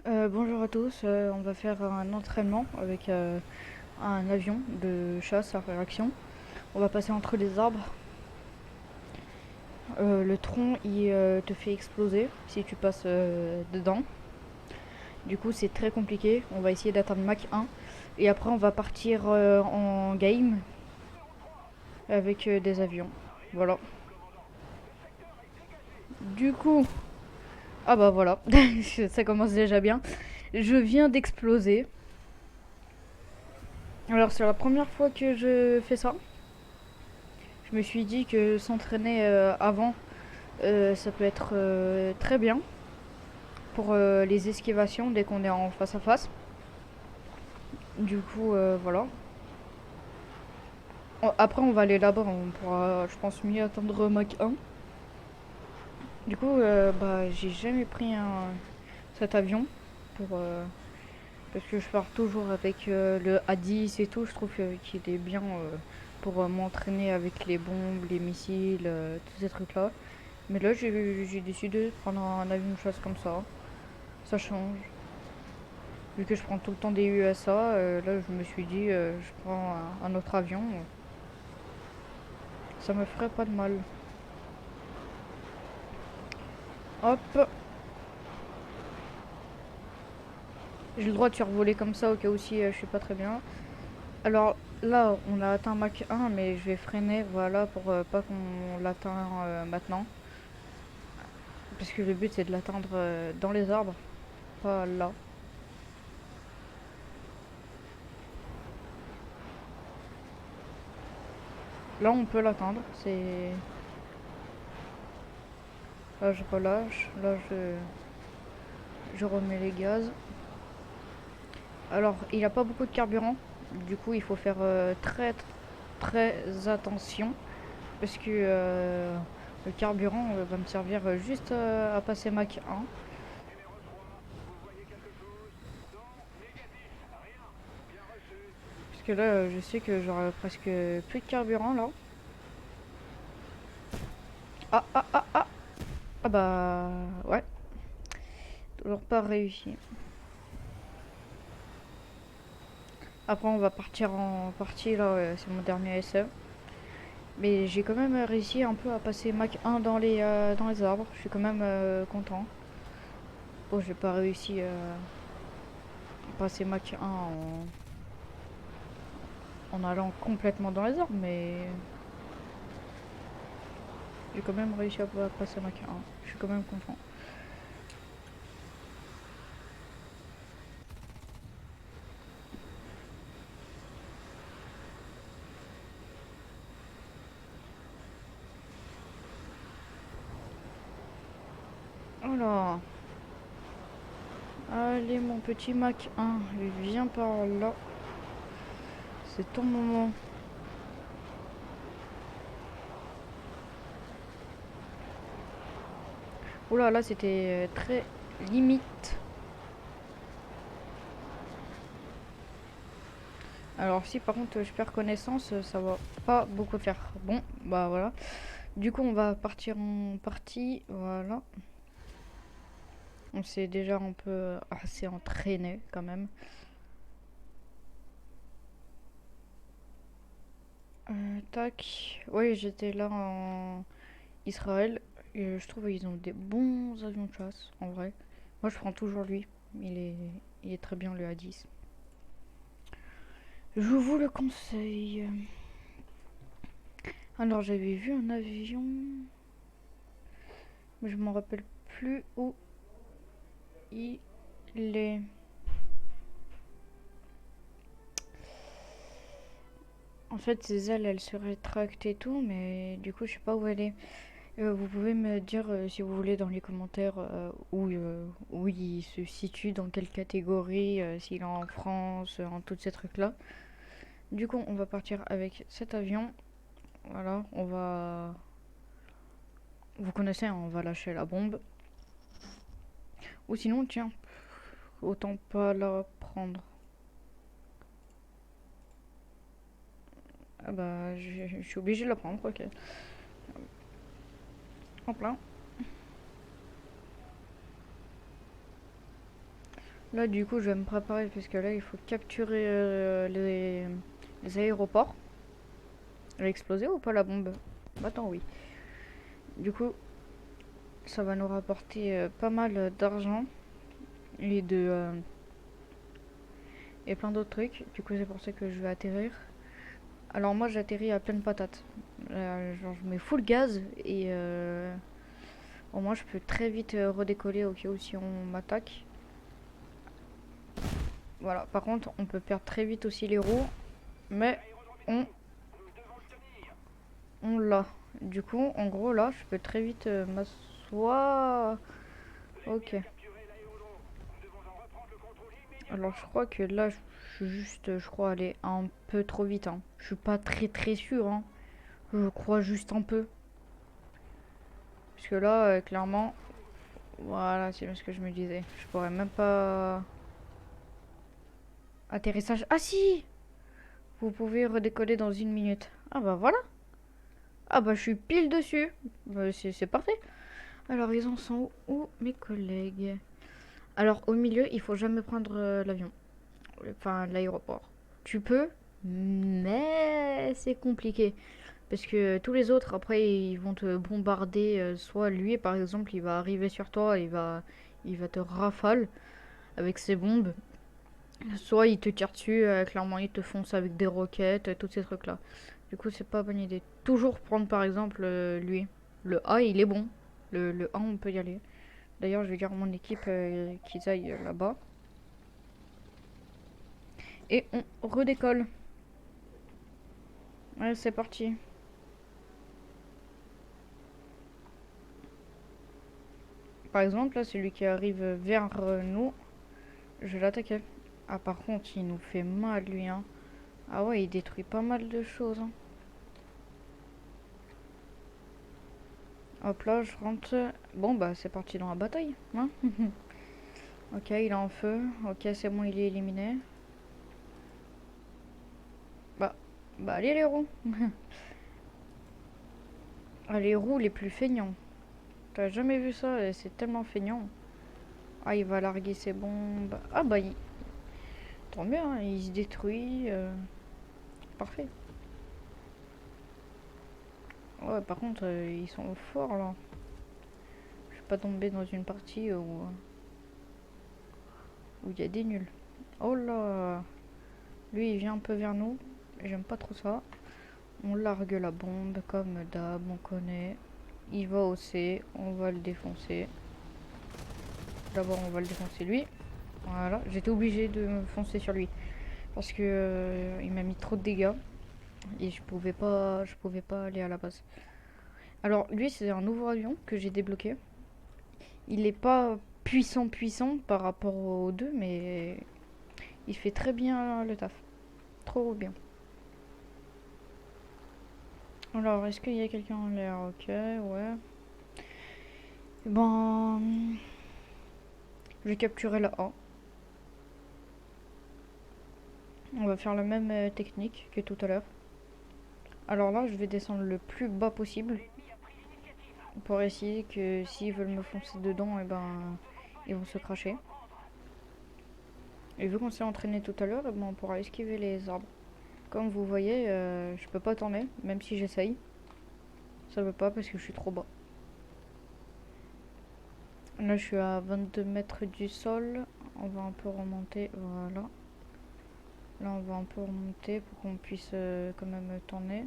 Bonjour à tous, on va faire un entraînement avec un avion de chasse à réaction. On va passer entre les arbres. Le tronc il te fait exploser si tu passes dedans. Du coup c'est très compliqué, on va essayer d'atteindre Mach 1. Et après on va partir en game avec des avions. Voilà. Du coup, ah bah voilà, ça commence déjà bien. Je viens d'exploser. Alors c'est la première fois que je fais ça. Je me suis dit que s'entraîner avant, ça peut être très bien pour les esquivations dès qu'on est en face à face. Du coup, voilà. Après, on va aller là-bas, on pourra, je pense, mieux attendre Mach 1. Du coup, bah, j'ai jamais pris cet avion pour, parce que je pars toujours avec le A10 et tout. Je trouve qu'il est bien pour m'entraîner avec les bombes, les missiles, tous ces trucs-là. Mais là, j'ai décidé de prendre un avion de chasse comme ça change. Vu que je prends tout le temps des USA, là je me suis dit je prends un autre avion. Ça me ferait pas de mal. Hop, j'ai le droit de survoler comme ça au cas où si je suis pas très bien. Alors là on a atteint Mach 1 mais je vais freiner voilà pour pas qu'on l'atteint maintenant. Parce que le but c'est de l'atteindre dans les arbres, pas là. Là on peut l'atteindre, c'est... Là je relâche, là je remets les gaz. Alors, il n'a pas beaucoup de carburant. Du coup, il faut faire très très attention. Parce que le carburant va me servir juste à passer Mach 1. Parce que là, je sais que j'aurai presque plus de carburant là. Ah, ah, ah, ah. Ah bah, ouais. Toujours pas réussi. Après, on va partir en partie là. C'est mon dernier essai. Mais j'ai quand même réussi un peu à passer Mach 1 dans les arbres. Je suis quand même content. Bon, j'ai pas réussi à passer Mach 1 en allant complètement dans les arbres, mais j'ai quand même réussi à passer Mach 1. Je suis quand même content. Alors, allez mon petit Mach 1, viens par là. C'est ton moment. Oula, là c'était très limite. Alors si par contre je perds connaissance, ça va pas beaucoup faire. Bon, bah voilà. Du coup on va partir en partie, voilà. On s'est déjà un peu assez entraîné quand même. Tac. Oui, j'étais là en Israël. Et je trouve qu'ils ont des bons avions de chasse, en vrai. Moi, je prends toujours lui. Il est très bien, le A10. Je vous le conseille. Alors, j'avais vu un avion, mais je m'en rappelle plus où il est. En fait, ses ailes, elles se rétractent et tout, mais du coup, je sais pas où elle est. Vous pouvez me dire, si vous voulez, dans les commentaires où il se situe, dans quelle catégorie, s'il est en France, en tous ces trucs-là. Du coup, on va partir avec cet avion. Voilà, on va... Vous connaissez, hein, on va lâcher la bombe. Ou sinon, tiens, autant pas la prendre. Ah bah, je suis obligé de la prendre, ok. En plein. Là, du coup, je vais me préparer parce que là, il faut capturer les aéroports. Elle a explosé ou pas la bombe? Bah, attends, oui. Du coup, ça va nous rapporter pas mal d'argent et et plein d'autres trucs. Du coup, c'est pour ça que je vais atterrir. Alors, moi, j'atterris à pleine patate. Genre, je mets full gaz et au moins, je peux très vite redécoller au cas où si on m'attaque. Voilà, par contre, on peut perdre très vite aussi les roues, mais on, on l'a. Du coup, en gros, là, je peux très vite m'asseoir. Ok. Alors, je crois que là, je suis juste, je crois, aller un peu trop vite. Hein. Je suis pas très sûr. Hein. Je crois juste un peu. Parce que là, clairement, voilà, c'est bien ce que je me disais. Je pourrais même pas. Atterrissage. Ah si! Vous pouvez redécoller dans 1 minute. Ah bah voilà. Ah bah je suis pile dessus. Bah, c'est parfait. Alors ils en sont où mes collègues? Alors au milieu, il faut jamais prendre l'avion. Enfin l'aéroport. Tu peux, mais c'est compliqué. Parce que tous les autres, après, ils vont te bombarder. Soit lui, par exemple, il va arriver sur toi, il va te rafale avec ses bombes. Soit il te tire dessus, clairement, il te fonce avec des roquettes, tous ces trucs-là. Du coup, c'est pas bonne idée. Toujours prendre, par exemple, lui. Le A, il est bon. Le A, on peut y aller. D'ailleurs, je vais dire à mon équipe qu'ils aillent là-bas. Et on redécolle. Ouais, c'est parti. Par exemple, là, celui qui arrive vers nous, je vais l'attaquer. Ah, par contre, il nous fait mal, lui, hein. Ah ouais, il détruit pas mal de choses, hein. Hop là, je rentre. Bon, bah, c'est parti dans la bataille, hein. Ok, il est en feu. Ok, c'est bon, il est éliminé. Bah, bah, allez, les roues. Ah, les roues les plus feignants. T'as jamais vu ça, c'est tellement feignant. Ah, il va larguer ses bombes. Ah, bah, tant mieux, hein, il se détruit. Parfait. Ouais, par contre, ils sont forts là. Je vais pas tomber dans une partie où il y a des nuls. Oh là, lui il vient un peu vers nous. J'aime pas trop ça. On largue la bombe comme d'hab, on connaît. Il va au C, on va le défoncer. D'abord on va le défoncer lui. Voilà, j'étais obligé de me foncer sur lui. Parce que il m'a mis trop de dégâts. Et je pouvais pas aller à la base. Alors lui c'est un nouveau avion que j'ai débloqué. Il est pas puissant par rapport aux deux, mais il fait très bien le taf. Trop bien. Alors, est-ce qu'il y a quelqu'un en l'air? Ok, ouais. Ben, je vais capturer la A. On va faire la même technique que tout à l'heure. Alors là, je vais descendre le plus bas possible pour essayer que s'ils veulent me foncer dedans, et ben, ils vont se cracher. Et vu qu'on s'est entraîné tout à l'heure, eh ben, on pourra esquiver les arbres. Comme vous voyez, je peux pas tourner, même si j'essaye. Ça veut pas parce que je suis trop bas. Là, je suis à 22 mètres du sol. On va un peu remonter, voilà. Là, on va un peu remonter pour qu'on puisse quand même tourner.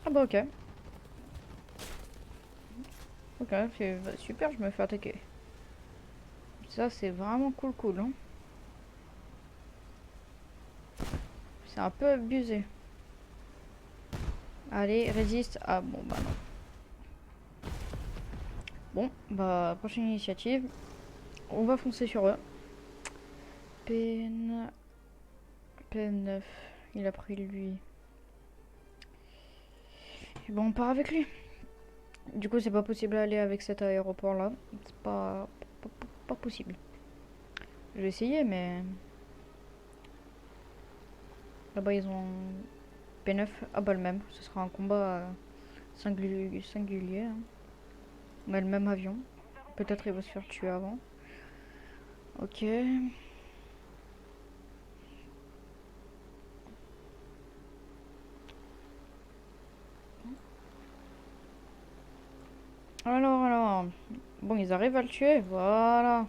Ah bah ok. Ok, c'est super, je me fais attaquer. Ça, c'est vraiment cool, hein. C'est un peu abusé. Allez, résiste. Ah bon, bah non. Bon, bah prochaine initiative. On va foncer sur eux. PN... PN9. Il a pris lui. Et bon, on part avec lui. Du coup, c'est pas possible d'aller avec cet aéroport là. C'est pas possible. Je vais essayer, mais Là-bas, ils ont P9. Ah bah le même. Ce sera un combat singulier. Hein. Mais le même avion. Peut-être il va se faire tuer avant. Ok. Alors. Bon, ils arrivent à le tuer. Voilà.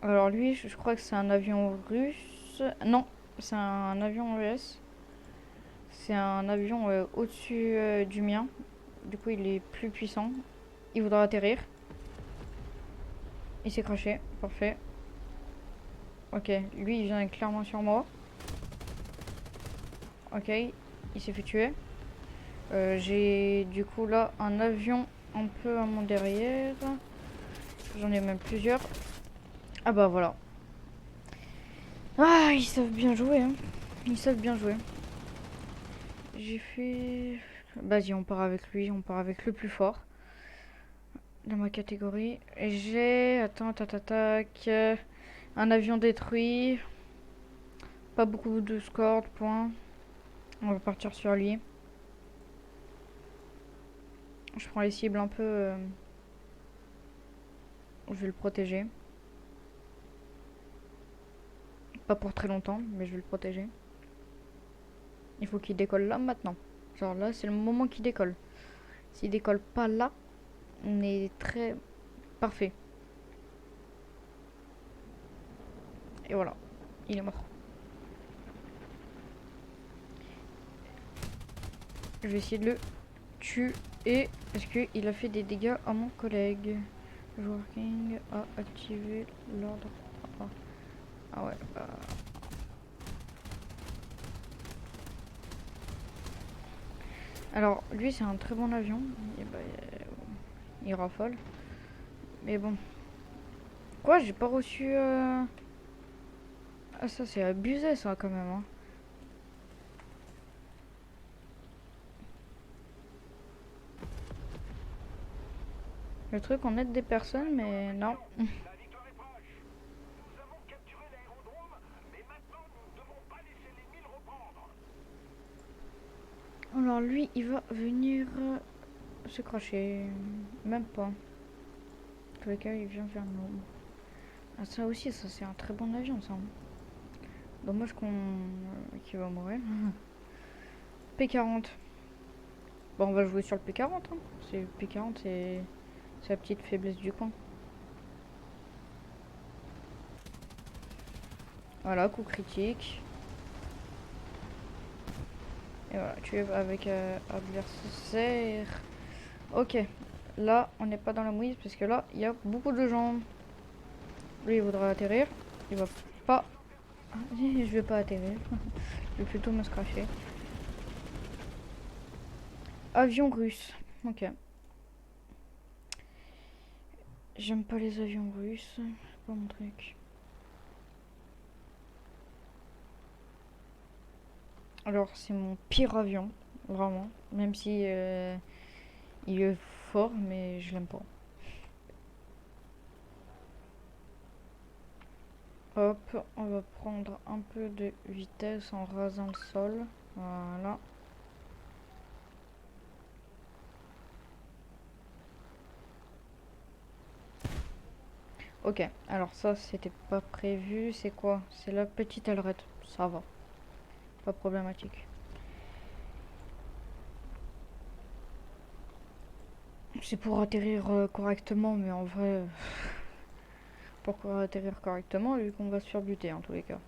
Alors lui, je crois que c'est un avion russe. Non, c'est un avion US. C'est un avion au-dessus du mien. Du coup, il est plus puissant. Il voudra atterrir. Il s'est craché. Parfait. Ok, lui, il vient clairement sur moi. Ok, il s'est fait tuer. J'ai du coup là un avion un peu à mon derrière. J'en ai même plusieurs. Ah bah voilà. Ah, ils savent bien jouer. Hein. Ils savent bien jouer. J'ai fait... Vas-y, on part avec lui. On part avec le plus fort. Dans ma catégorie. Et j'ai... Attends, tac. Un avion détruit. Pas beaucoup de score, de points. On va partir sur lui. Je prends les cibles un peu... Je vais le protéger. Pas pour très longtemps, mais je vais le protéger. Il faut qu'il décolle là maintenant. Genre là, c'est le moment qu'il décolle. S'il décolle pas là, on est très parfait. Et voilà, il est mort. Je vais essayer de le tuer parce qu'il a fait des dégâts à mon collègue. Joueur King a activé l'ordre. Ah ouais, bah... Alors, lui, c'est un très bon avion. Et bah, il raffole. Mais bon. Quoi, j'ai pas reçu... Ah, ça, c'est abusé, ça, quand même. Hein. Le truc, on aide des personnes, mais non. Alors, lui, il va venir se cracher. Même pas. En tous les cas, il vient vers nous. Ah, ça aussi, ça, c'est un très bon avion, ça. Dommage qu'il va mourir. P40. Bon, on va jouer sur le P40. Hein. P40, c'est la petite faiblesse du coin. Voilà, coup critique. Et voilà, tu es avec adversaire. Ok, là, on n'est pas dans la mouise parce que là, il y a beaucoup de gens. Lui, il voudra atterrir. Il va pas. Ah, je vais pas atterrir. Je vais plutôt me scratcher. Avion russe. Ok. J'aime pas les avions russes. C'est pas mon truc. Alors, c'est mon pire avion. Vraiment. Même si il est fort, mais je l'aime pas. Hop, on va prendre un peu de vitesse en rasant le sol. Voilà. Ok, alors ça c'était pas prévu. C'est quoi? C'est la petite ailerette. Ça va. Pas problématique. C'est pour atterrir correctement, mais en vrai, pourquoi atterrir correctement vu qu'on va se faire buter en tous les cas.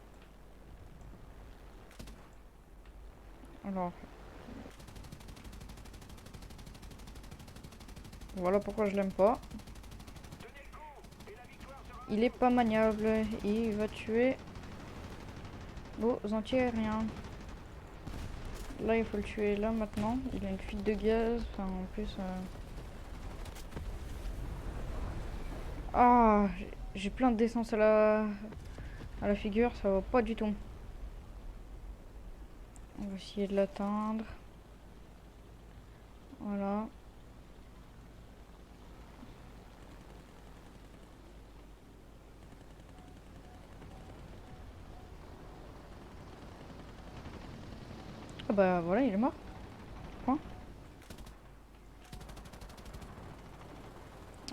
Alors, voilà pourquoi je l'aime pas. Il est pas maniable et il va tuer vos anti-aériens. Là, il faut le tuer là maintenant. Il a une fuite de gaz. Enfin, en plus. Ah, j'ai plein d'essence à la figure. Ça va pas du tout. On va essayer de l'atteindre. Voilà. Ah bah voilà, il est mort. Point.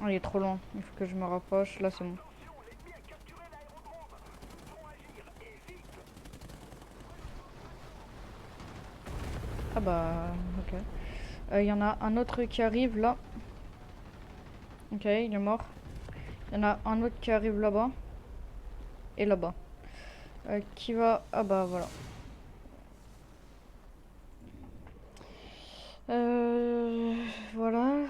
Ah, il est trop loin. Il faut que je me rapproche. Là, c'est bon. Ah bah, ok. Il y en a un autre qui arrive là. Ok, il est mort. Il y en a un autre qui arrive là-bas. Et là-bas. Qui va... Ah bah voilà. Voilà.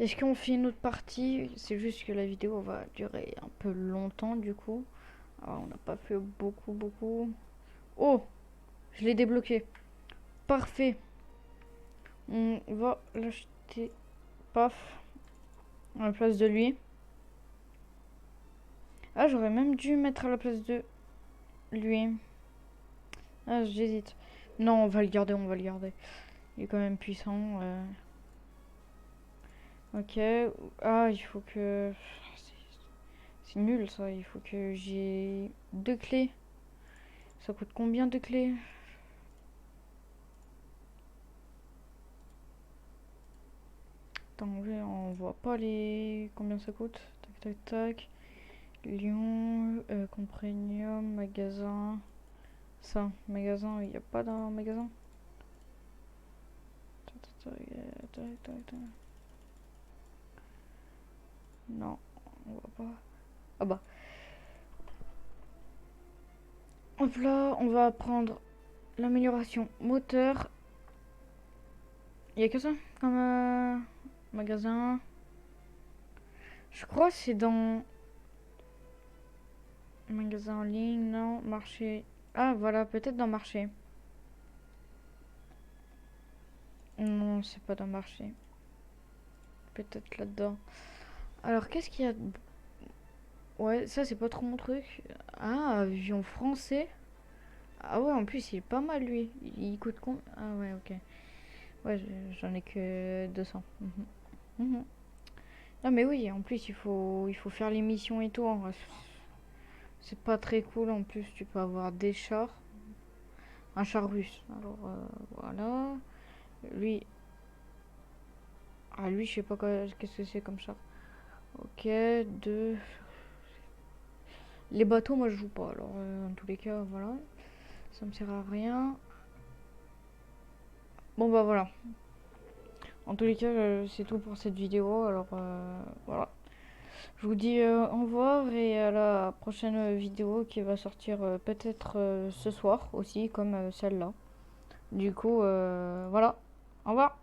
Est-ce qu'on fait une autre partie? C'est juste que la vidéo va durer un peu longtemps du coup. Alors, on n'a pas fait beaucoup. Oh! Je l'ai débloqué. Parfait. On va l'acheter. Paf. À la place de lui. Ah, j'aurais même dû mettre à la place de lui. Ah, j'hésite. Non, on va le garder, on va le garder. Il est quand même puissant. Ok. Ah, il faut que... C'est nul ça, il faut que j'ai 2 clés. Ça coûte combien de clés? Attends, on voit pas les... Combien ça coûte? Tac. Lyon, Comprenium, magasin. Ça, magasin, il n'y a pas d'un magasin. Tac. Non, on voit pas. Ah bah. Hop là, on va prendre l'amélioration moteur. Il y a que ça comme magasin. Je crois que c'est dans magasin en ligne, non, marché. Ah voilà, peut-être dans marché. Non, c'est pas dans marché. Peut-être là-dedans. Alors qu'est-ce qu'il y a? Ouais, ça c'est pas trop mon truc. Ah, avion français. Ah ouais, en plus il est pas mal lui. Il coûte combien? Ah ouais, ok. Ouais, j'en ai que 200. Mhm. Non mais oui, en plus il faut faire les missions et tout. En vrai. C'est pas très cool en plus, tu peux avoir des chars. Un char russe. Alors voilà. Lui. Ah lui je sais pas qu'est-ce que c'est comme char. Ok, deux. Les bateaux moi je joue pas. Alors dans tous les cas, voilà. Ça me sert à rien. Bon bah voilà. En tous les cas, c'est tout pour cette vidéo. Alors voilà. Je vous dis au revoir et à la prochaine vidéo qui va sortir peut-être ce soir aussi, comme celle-là. Du coup, voilà. Au revoir.